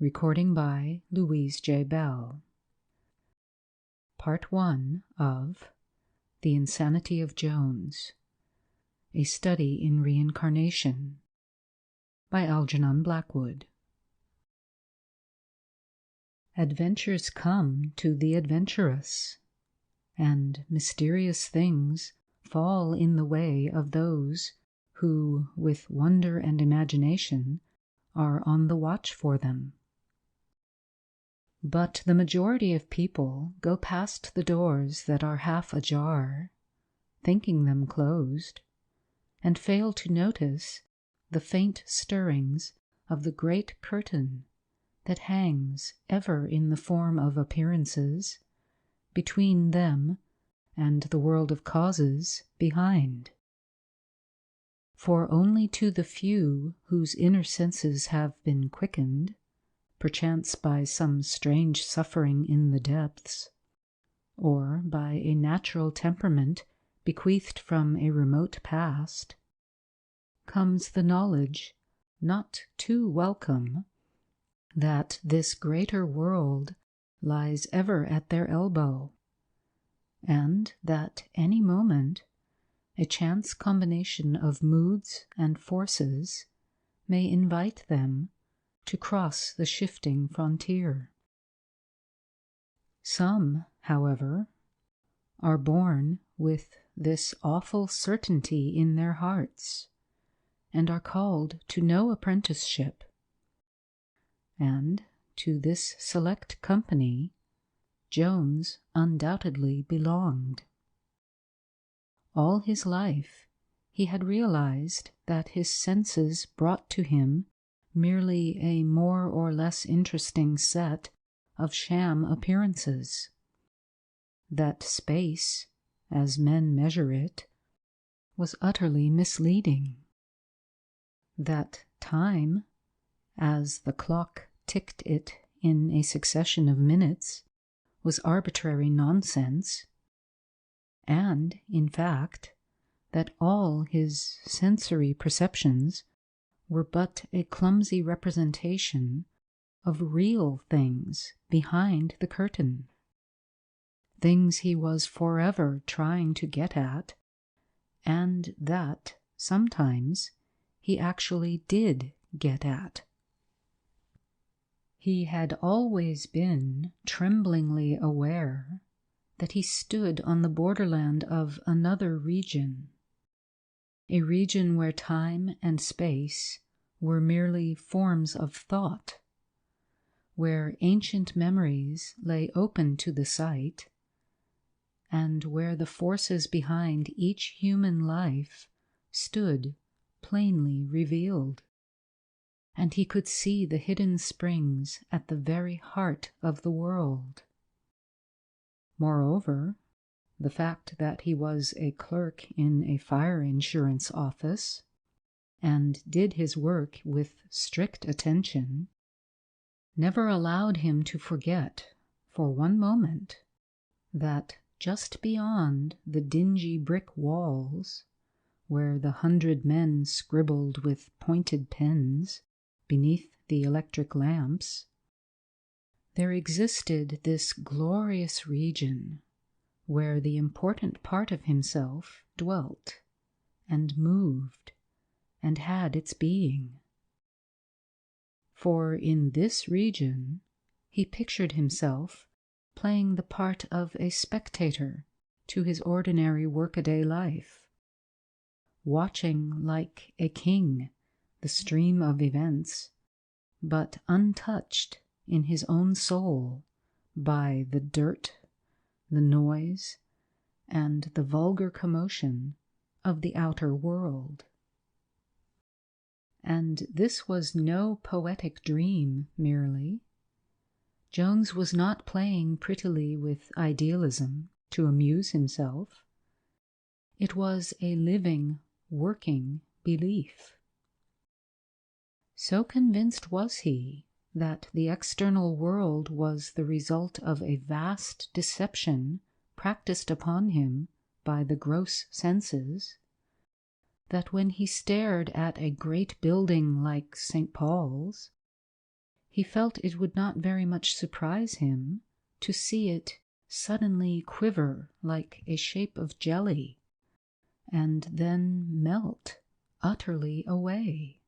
Recording by Louise J. Bell. Part 1 of The Insanity of Jones, A Study in Reincarnation by Algernon Blackwood. Adventures come to the adventurous, and mysterious things fall in the way of those who, with wonder and imagination, are on the watch for them. But the majority of people go past the doors that are half ajar, thinking them closed, and fail to notice the faint stirrings of the great curtain that hangs ever in the form of appearances between them and the world of causes behind. For only to the few whose inner senses have been quickened, perchance by some strange suffering in the depths, or by a natural temperament bequeathed from a remote past, comes the knowledge, not too welcome, that this greater world lies ever at their elbow, and that any moment a chance combination of moods and forces may invite them to cross the shifting frontier. Some, however, are born with this awful certainty in their hearts, and are called to no apprenticeship. And to this select company Jones undoubtedly belonged. All his life he had realized that his senses brought to him merely a more or less interesting set of sham appearances, that space, as men measure it, was utterly misleading, that time, as the clock ticked it in a succession of minutes, was arbitrary nonsense, and, in fact, that all his sensory perceptions were but a clumsy representation of real things behind the curtain, things he was forever trying to get at, and that sometimes he actually did get at. He had always been tremblingly aware that he stood on the borderland of another region, a region where time and space were merely forms of thought, where ancient memories lay open to the sight, and where the forces behind each human life stood plainly revealed, and he could see the hidden springs at the very heart of the world. Moreover, the fact that he was a clerk in a fire insurance office and did his work with strict attention never allowed him to forget for one moment that just beyond the dingy brick walls, where the 100 men scribbled with pointed pens beneath the electric lamps, there existed this glorious region where the important part of himself dwelt and moved and had its being. For in this region he pictured himself playing the part of a spectator to his ordinary workaday life, watching like a king the stream of events, but untouched in his own soul by the dirt, the noise, and the vulgar commotion of the outer world. And this was no poetic dream merely. Jones was not playing prettily with idealism to amuse himself. It was a living, working belief. So convinced was he that the external world was the result of a vast deception practiced upon him by the gross senses, that when he stared at a great building like St. Paul's, he felt it would not very much surprise him to see it suddenly quiver like a shape of jelly, and then melt utterly away,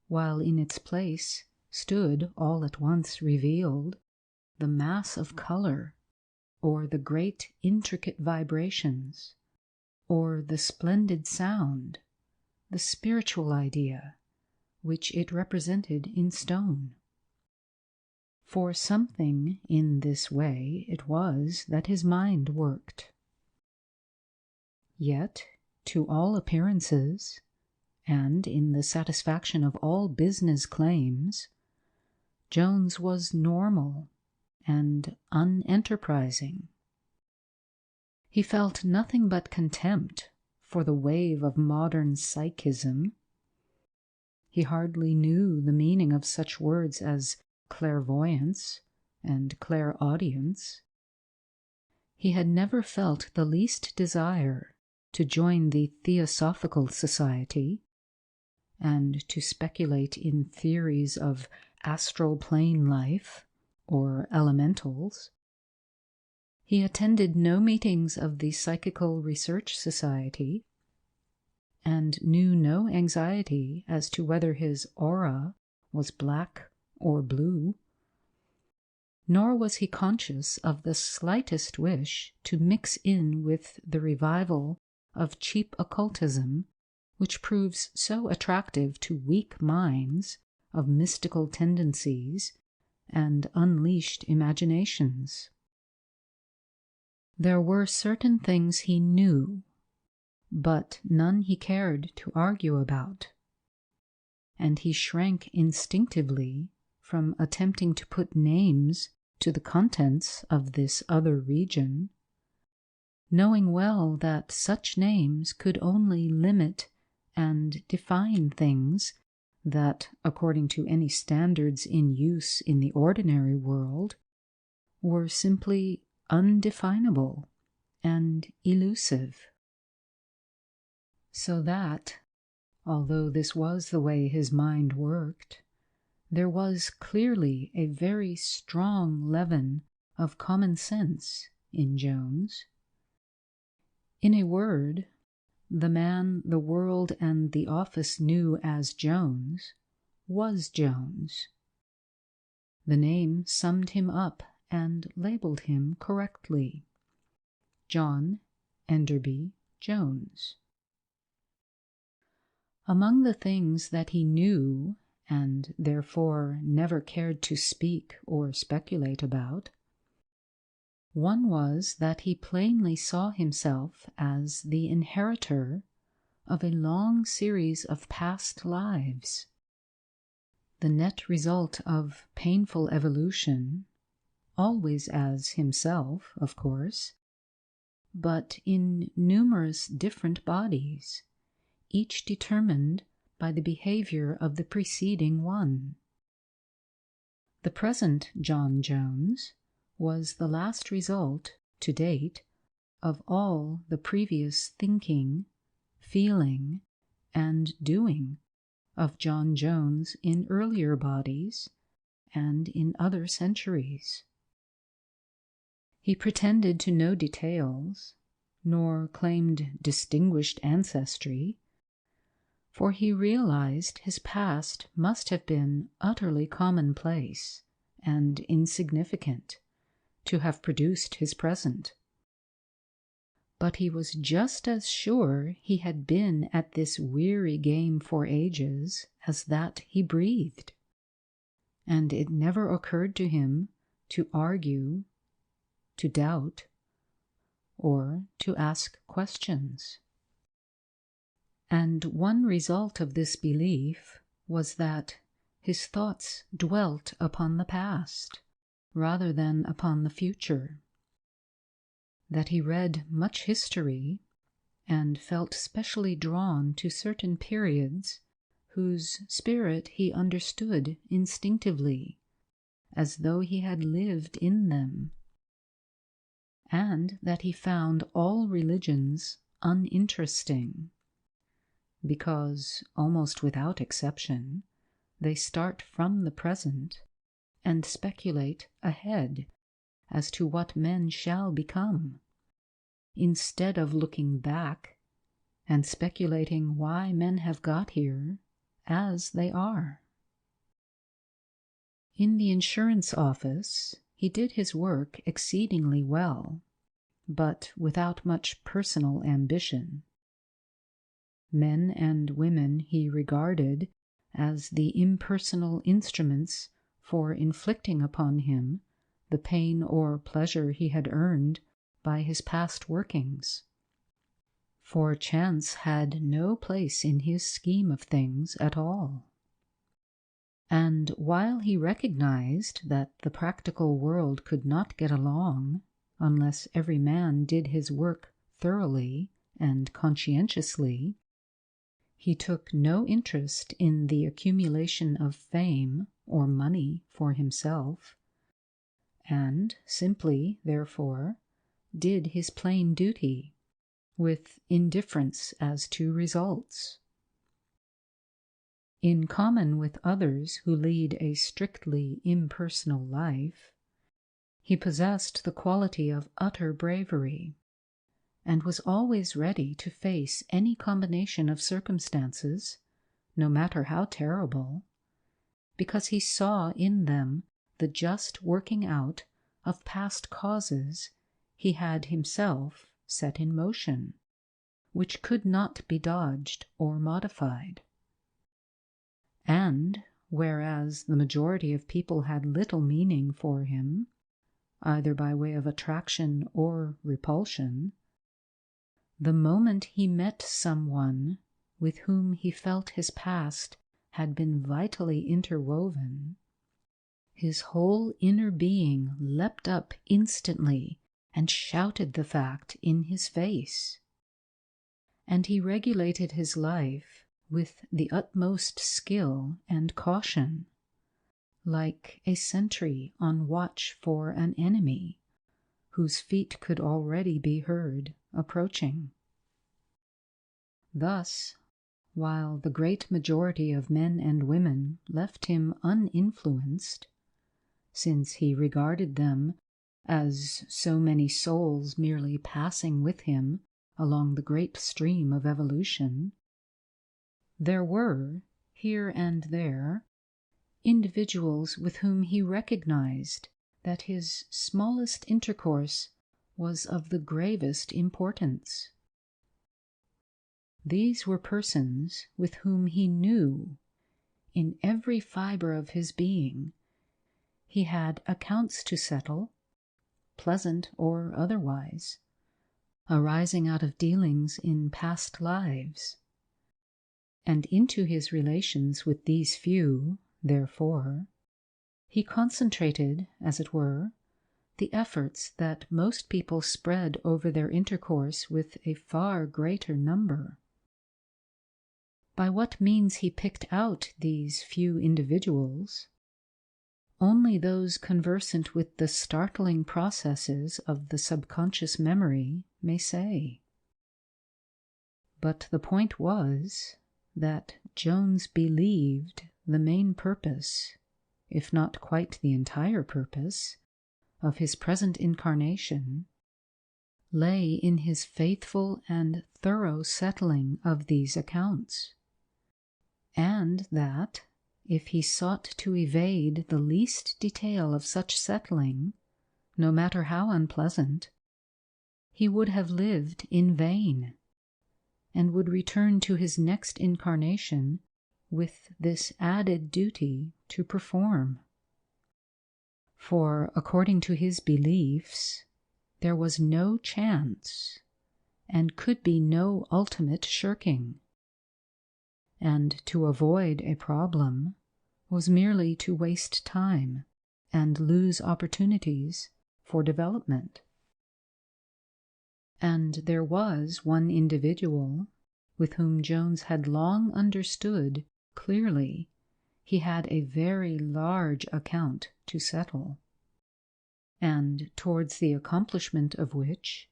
while in its place stood all at once revealed the mass of color, or the great intricate vibrations, or the splendid sound, the spiritual idea, which it represented in stone. For something in this way it was that his mind worked. Yet, to all appearances, and in the satisfaction of all business claims, Jones was normal and unenterprising. He felt nothing but contempt for the wave of modern psychism. He hardly knew the meaning of such words as clairvoyance and clairaudience. He had never felt the least desire to join the Theosophical Society and to speculate in theories of astral plane life or elementals. He attended no meetings of the Psychical Research Society and knew no anxiety as to whether his aura was black or blue, nor was he conscious of the slightest wish to mix in with the revival of cheap occultism, which proves so attractive to weak minds of mystical tendencies and unleashed imaginations. There were certain things he knew, but none he cared to argue about, and he shrank instinctively from attempting to put names to the contents of this other region, knowing well that such names could only limit and define things that, according to any standards in use in the ordinary world, were simply undefinable and elusive. So that, although this was the way his mind worked, there was clearly a very strong leaven of common sense in Jones. In a word, the man the world and the office knew as Jones was Jones. The name summed him up and labeled him correctly: John Enderby Jones. Among the things that he knew, and therefore never cared to speak or speculate about, one was that he plainly saw himself as the inheritor of a long series of past lives, the net result of painful evolution, always as himself, of course, but in numerous different bodies, each determined by the behavior of the preceding one. The present John Jones was the last result, to date, of all the previous thinking, feeling, and doing of John Jones in earlier bodies and in other centuries. He pretended to no details, nor claimed distinguished ancestry, for he realized his past must have been utterly commonplace and insignificant to have produced his present. But he was just as sure he had been at this weary game for ages as that he breathed, and it never occurred to him to argue, to doubt, or to ask questions. And one result of this belief was that his thoughts dwelt upon the past rather than upon the future, that he read much history and felt specially drawn to certain periods whose spirit he understood instinctively, as though he had lived in them, and that he found all religions uninteresting, because, almost without exception, they start from the present and speculate ahead as to what men shall become, instead of looking back and speculating why men have got here as they are. In the insurance office, he did his work exceedingly well, but without much personal ambition. Men and women he regarded as the impersonal instruments for inflicting upon him the pain or pleasure he had earned by his past workings. For chance had no place in his scheme of things at all. And while he recognized that the practical world could not get along unless every man did his work thoroughly and conscientiously, he took no interest in the accumulation of fame or money for himself, and simply, therefore, did his plain duty with indifference as to results. In common with others who lead a strictly impersonal life, he possessed the quality of utter bravery, and was always ready to face any combination of circumstances, no matter how terrible, because he saw in them the just working out of past causes he had himself set in motion, which could not be dodged or modified. And whereas the majority of people had little meaning for him, either by way of attraction or repulsion, the moment he met someone with whom he felt his past had been vitally interwoven, his whole inner being leapt up instantly and shouted the fact in his face. And he regulated his life with the utmost skill and caution, like a sentry on watch for an enemy whose feet could already be heard approaching. Thus, while the great majority of men and women left him uninfluenced, since he regarded them as so many souls merely passing with him along the great stream of evolution, there were, here and there, individuals with whom he recognized that his smallest intercourse was of the gravest importance. These were persons with whom he knew, in every fiber of his being, he had accounts to settle, pleasant or otherwise, arising out of dealings in past lives. And into his relations with these few, therefore, he concentrated, as it were, the efforts that most people spread over their intercourse with a far greater number. By what means he picked out these few individuals, only those conversant with the startling processes of the subconscious memory may say. But the point was that Jones believed the main purpose, if not quite the entire purpose, of his present incarnation lay in his faithful and thorough settling of these accounts, and that, if he sought to evade the least detail of such settling, no matter how unpleasant, he would have lived in vain, and would return to his next incarnation with this added duty to perform. For, according to his beliefs, there was no chance, and could be no ultimate shirking. And to avoid a problem was merely to waste time and lose opportunities for development. And there was one individual with whom Jones had long understood clearly he had a very large account to settle, and towards the accomplishment of which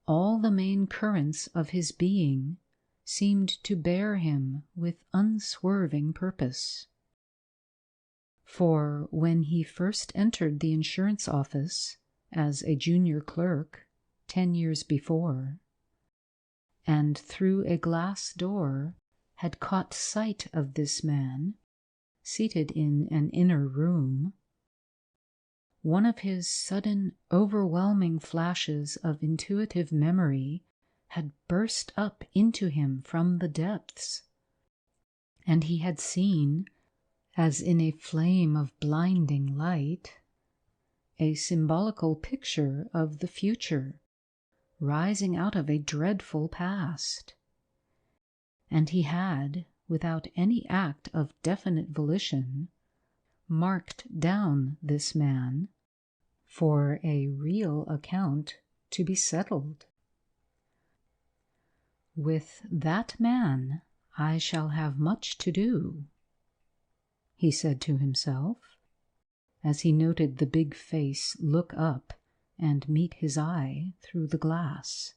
all the main currents of his being seemed to bear him with unswerving purpose. For when he first entered the insurance office as a junior clerk 10 years before, and through a glass door had caught sight of this man seated in an inner room, one of his sudden overwhelming flashes of intuitive memory had burst up into him from the depths, and he had seen, as in a flame of blinding light, a symbolical picture of the future rising out of a dreadful past. And he had, without any act of definite volition, marked down this man for a real account to be settled. With that man I shall have much to do, he said to himself, as he noted the big face look up and meet his eye through the glass.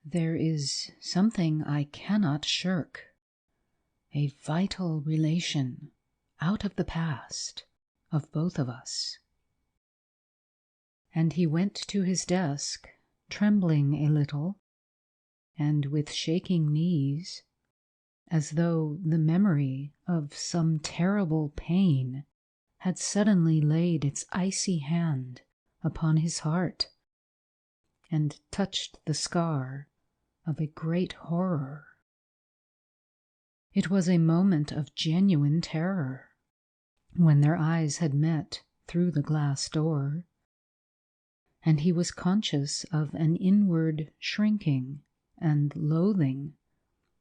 There is something I cannot shirk, a vital relation out of the past of both of us. And he went to his desk, trembling a little, and with shaking knees, as though the memory of some terrible pain had suddenly laid its icy hand upon his heart and touched the scar of a great horror. It was a moment of genuine terror when their eyes had met through the glass door, and he was conscious of an inward shrinking and loathing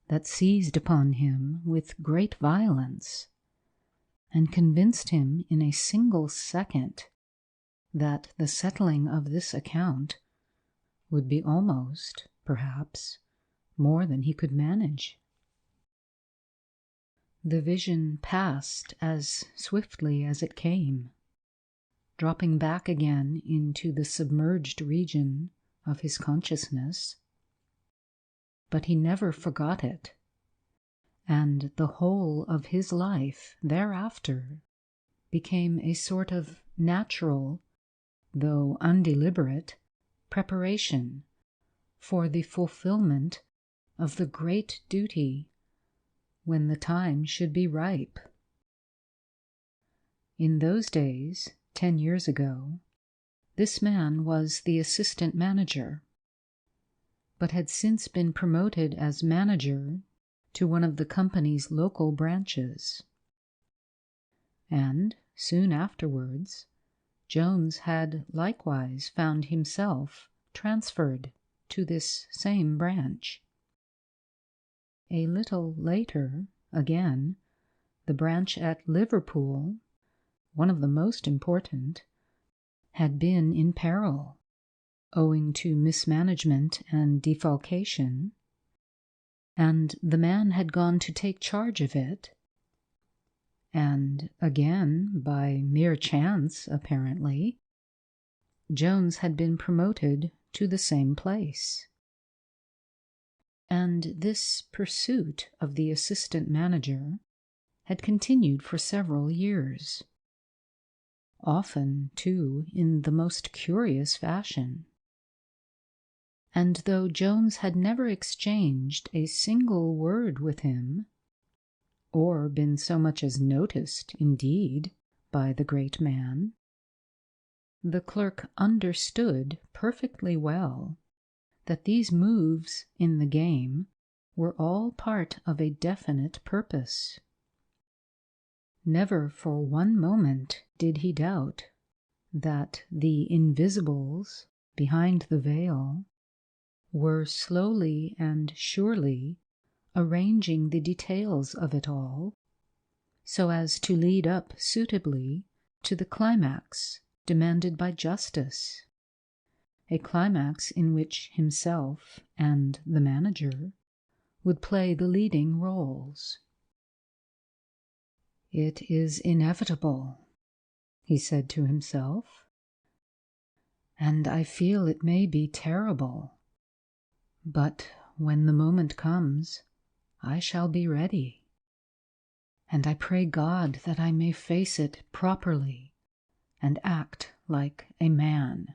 that seized upon him with great violence and convinced him in a single second that the settling of this account would be almost, perhaps, more than he could manage. The vision passed as swiftly as it came, dropping back again into the submerged region of his consciousness. But he never forgot it, and the whole of his life thereafter became a sort of natural, though undeliberate, preparation for the fulfillment of the great duty when the time should be ripe. In those days, 10 years ago, this man was the assistant manager, but had since been promoted as manager to one of the company's local branches. And soon afterwards, Jones had likewise found himself transferred to this same branch. A little later, again, the branch at Liverpool, one of the most important, had been in peril, owing to mismanagement and defalcation, and the man had gone to take charge of it, and again, by mere chance apparently, Jones had been promoted to the same place. And this pursuit of the assistant manager had continued for several years, often, too, in the most curious fashion. And though Jones had never exchanged a single word with him, or been so much as noticed, indeed, by the great man, the clerk understood perfectly well that these moves in the game were all part of a definite purpose. Never for one moment did he doubt that the invisibles behind the veil were slowly and surely arranging the details of it all so as to lead up suitably to the climax demanded by justice, a climax in which himself and the manager would play the leading roles. "It is inevitable," he said to himself, "and I feel it may be terrible, but when the moment comes, I shall be ready." and I pray God that I may face it properly and act like a man.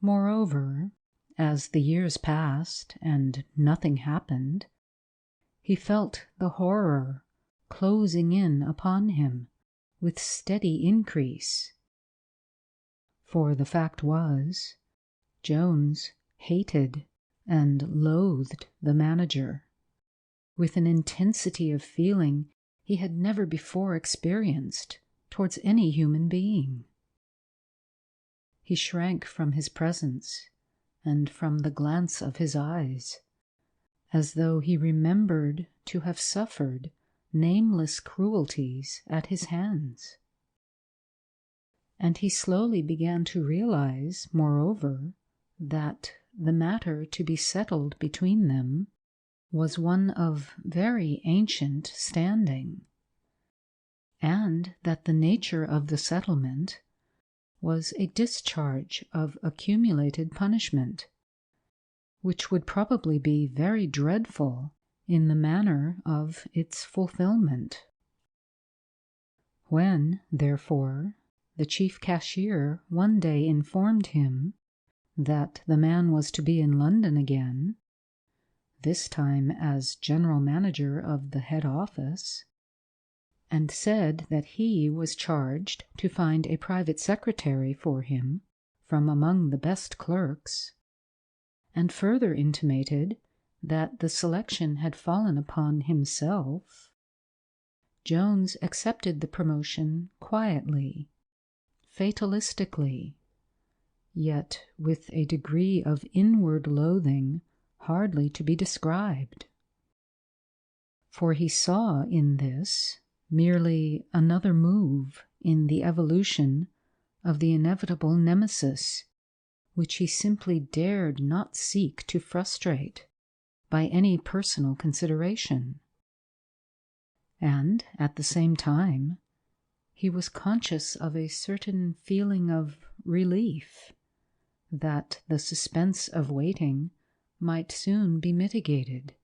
Moreover, as the years passed and nothing happened, he felt the horror closing in upon him with steady increase. For the fact was, Jones hated and loathed the manager with an intensity of feeling he had never before experienced towards any human being. He shrank from his presence and from the glance of his eyes, as though he remembered to have suffered nameless cruelties at his hands. And he slowly began to realize, moreover, that the matter to be settled between them was one of very ancient standing, and that the nature of the settlement was a discharge of accumulated punishment, which would probably be very dreadful in the manner of its fulfillment. When, therefore, the chief cashier one day informed him that the man was to be in London again, this time as general manager of the head office, and said that he was charged to find a private secretary for him from among the best clerks, and further intimated that the selection had fallen upon himself, Jones accepted the promotion quietly, fatalistically, yet with a degree of inward loathing hardly to be described. For he saw in this merely another move in the evolution of the inevitable nemesis, which he simply dared not seek to frustrate by any personal consideration. And at the same time, he was conscious of a certain feeling of relief that the suspense of waiting might soon be mitigated.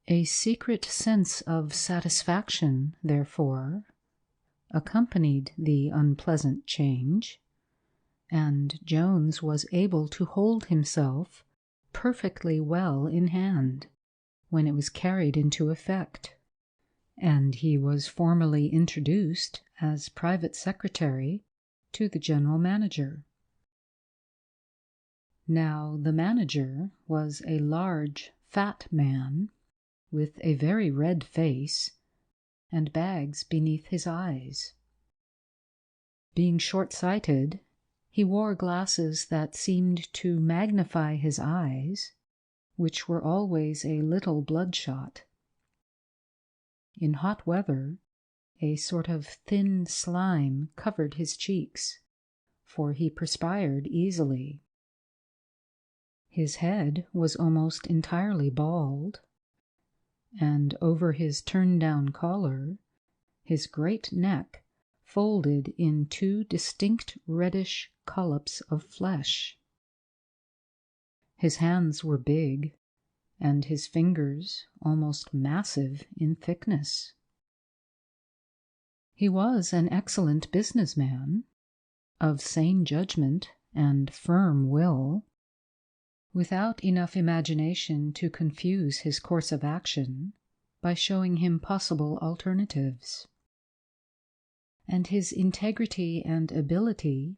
A secret sense of satisfaction, therefore, accompanied the unpleasant change, and Jones was able to hold himself perfectly well in hand when it was carried into effect, and he was formally introduced as private secretary to the general manager. Now, the manager was a large, fat man with a very red face and bags beneath his eyes. Being short-sighted, he wore glasses that seemed to magnify his eyes, which were always a little bloodshot. In hot weather, a sort of thin slime covered his cheeks, for he perspired easily. His head was almost entirely bald, and over his turned-down collar, his great neck folded in two distinct reddish collops of flesh. His hands were big, and his fingers almost massive in thickness. He was an excellent businessman, of sane judgment and firm will, without enough imagination to confuse his course of action by showing him possible alternatives. And his integrity and ability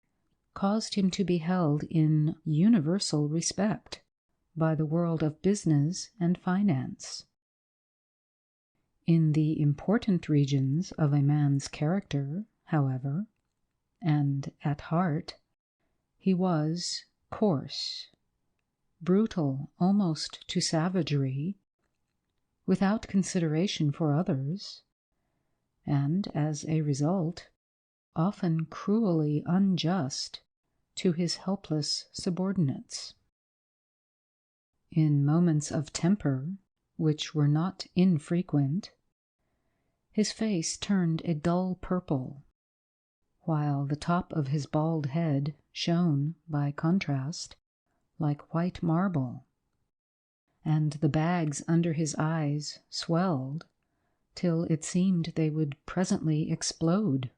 caused him to be held in universal respect by the world of business and finance. In the important regions of a man's character, however, and at heart, he was coarse, brutal almost to savagery, without consideration for others, and as a result, often cruelly unjust to his helpless subordinates. In moments of temper, which were not infrequent, his face turned a dull purple, while the top of his bald head shone, by contrast, like white marble, and the bags under his eyes swelled till it seemed they would presently explode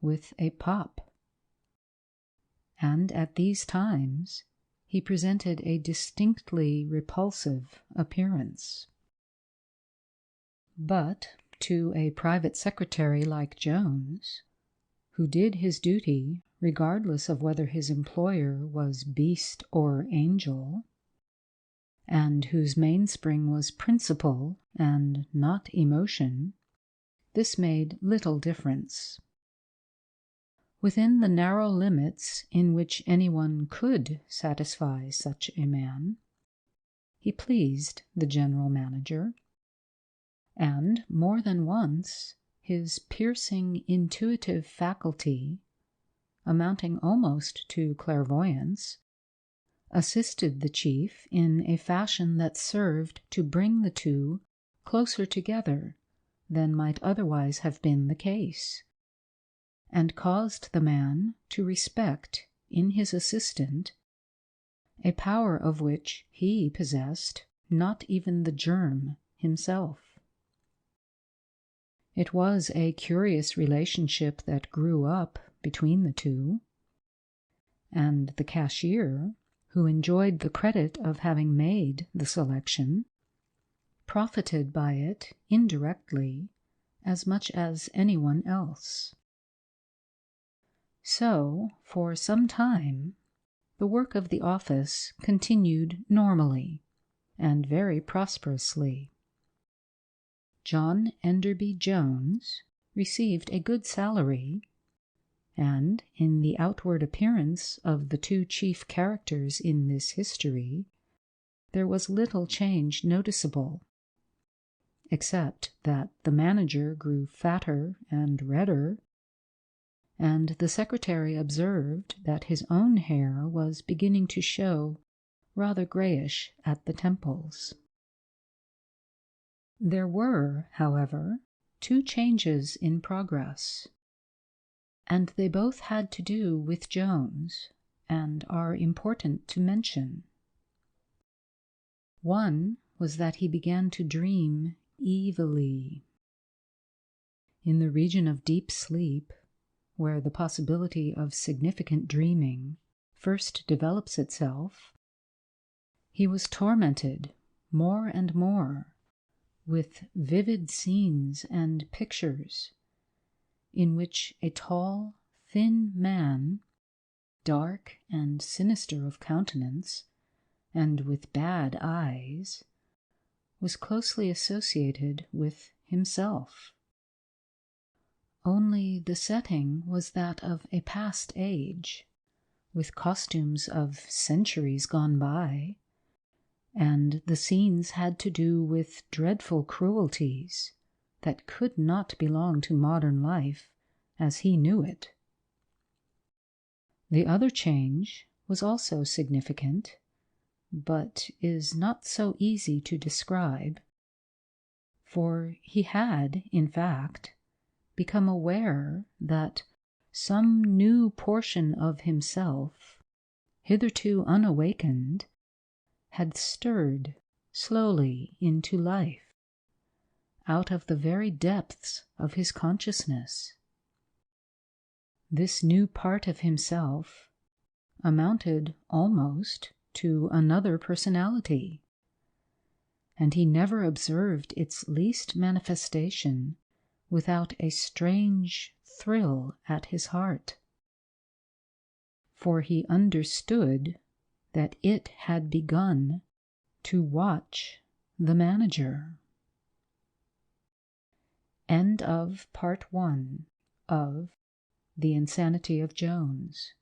with a pop. And at these times he presented a distinctly repulsive appearance. But to a private secretary like Jones, who did his duty regardless of whether his employer was beast or angel, and whose mainspring was principle and not emotion, this made little difference. Within the narrow limits in which anyone could satisfy such a man, he pleased the general manager, and more than once his piercing intuitive faculty, amounting almost to clairvoyance, assisted the chief in a fashion that served to bring the two closer together than might otherwise have been the case, and caused the man to respect in his assistant a power of which he possessed not even the germ himself. It was a curious relationship that grew up between the two, and the cashier, who enjoyed the credit of having made the selection, profited by it indirectly as much as anyone else. So, for some time, the work of the office continued normally and very prosperously. John Enderby Jones received a good salary, and in the outward appearance of the two chief characters in this history, there was little change noticeable, except that the manager grew fatter and redder, and the secretary observed that his own hair was beginning to show rather grayish at the temples. There were, however, two changes in progress, and they both had to do with Jones and are important to mention. One was that he began to dream evilly. In the region of deep sleep, where the possibility of significant dreaming first develops itself, he was tormented more and more with vivid scenes and pictures in which a tall, thin man, dark and sinister of countenance, and with bad eyes, was closely associated with himself. Only the setting was that of a past age, with costumes of centuries gone by, and the scenes had to do with dreadful cruelties that could not belong to modern life as he knew it. The other change was also significant, but is not so easy to describe, for he had, in fact, become aware that some new portion of himself, hitherto unawakened, had stirred slowly into life out of the very depths of his consciousness. This new part of himself amounted almost to another personality, and he never observed its least manifestation without a strange thrill at his heart, for he understood that it had begun to watch the manager. End of Part 1 of The Insanity of Jones,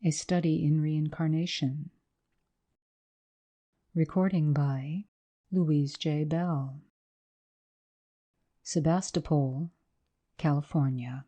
a Study in Reincarnation. Recording by Louise J. Bell. Sebastopol, California.